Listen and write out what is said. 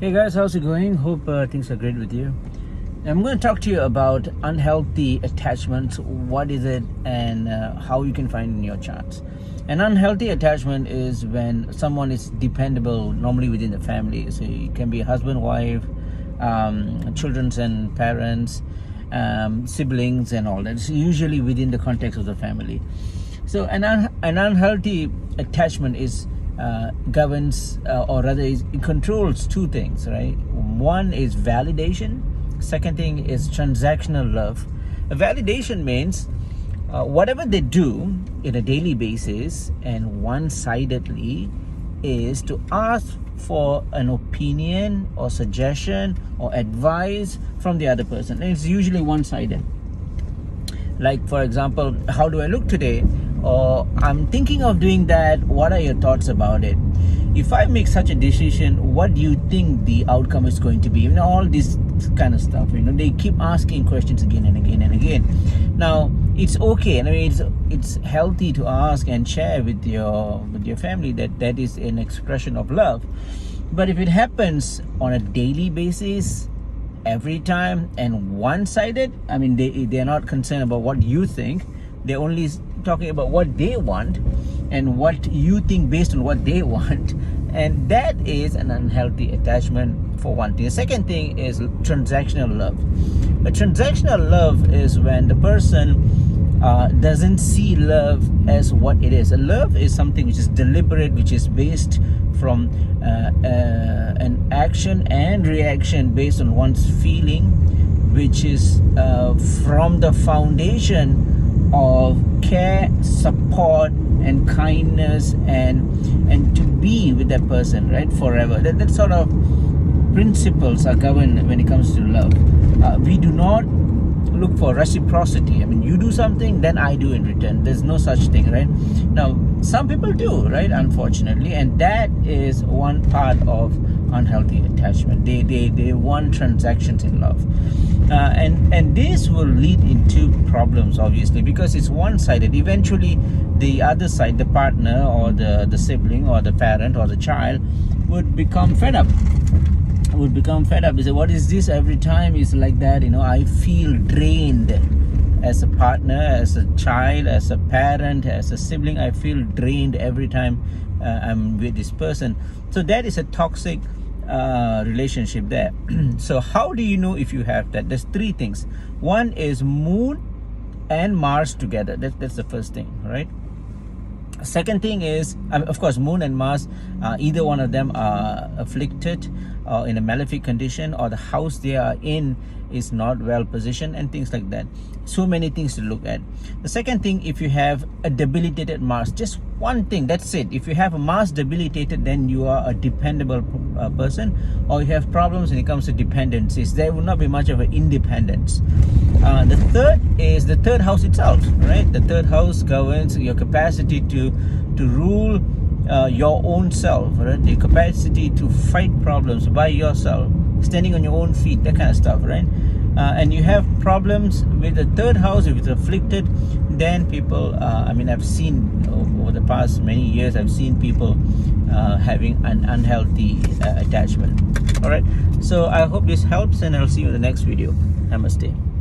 Hey guys, how's it going? Hope things are great with you. I'm going to talk to you about unhealthy attachments. What is it, and how you can find in your charts. An unhealthy attachment is when someone is dependable, normally within the family. So it can be husband, wife, children and parents, siblings, and all that. It's usually within the context of the family. So an unhealthy attachment is governs or rather it controls two things, right? One is validation, second thing is transactional love. A validation means whatever they do in a daily basis and one-sidedly is to ask for an opinion or suggestion or advice from the other person, and it's usually one-sided. Like, for example, how do I look today? Or I'm thinking of doing that. What are your thoughts about it? If I make such a decision, what do you think the outcome is going to be? All this kind of stuff. They keep asking questions again and again and again. Now, it's okay. It's healthy to ask and share with your family. That is an expression of love. But if it happens on a daily basis, every time, and one-sided, they're not concerned about what you think. They're only talking about what they want and what you think based on what they want, and that is an unhealthy attachment, for one thing. The second thing is transactional love. A transactional love is when the person doesn't see love as what it is. A love is something which is deliberate, which is based from an action and reaction based on one's feeling, which is from the foundation of care, support, and kindness, and to be with that person, right, forever. That sort of principles are governed when it comes to love. We do not look for reciprocity. You do something, then I do in return. There's no such thing, right? Now, some people do, right, unfortunately, and that is one part of unhealthy attachment. They want transactions in love. And this will lead into problems, obviously, because it's one-sided. Eventually, the other side, the partner or the sibling or the parent or the child, would become fed up. They say, what is this? Every time it's like that. I feel drained as a partner, as a child, as a parent, as a sibling. I feel drained every time I'm with this person. So that is a toxic relationship there. So how do you know if you have that? There's three things. One is Moon and Mars together. That's the first thing, right? Second thing is, of course, Moon and Mars, either one of them are afflicted or in a malefic condition, or the house they are in is not well positioned, and things like that. So many things to look at. The second thing, if you have a debilitated Mars, just one thing, that's it. If you have a Mars debilitated, then you are a dependable person, or you have problems when it comes to dependencies. There will not be much of an independence. The third is the third house itself, right? The third house governs your capacity to rule your own self, right? The capacity to fight problems by yourself, standing on your own feet, that kind of stuff, right? And you have problems with the third house, if it's afflicted, then people, I've seen over the past many years, I've seen people having an unhealthy attachment. All right, so I hope this helps, and I'll see you in the next video. Namaste.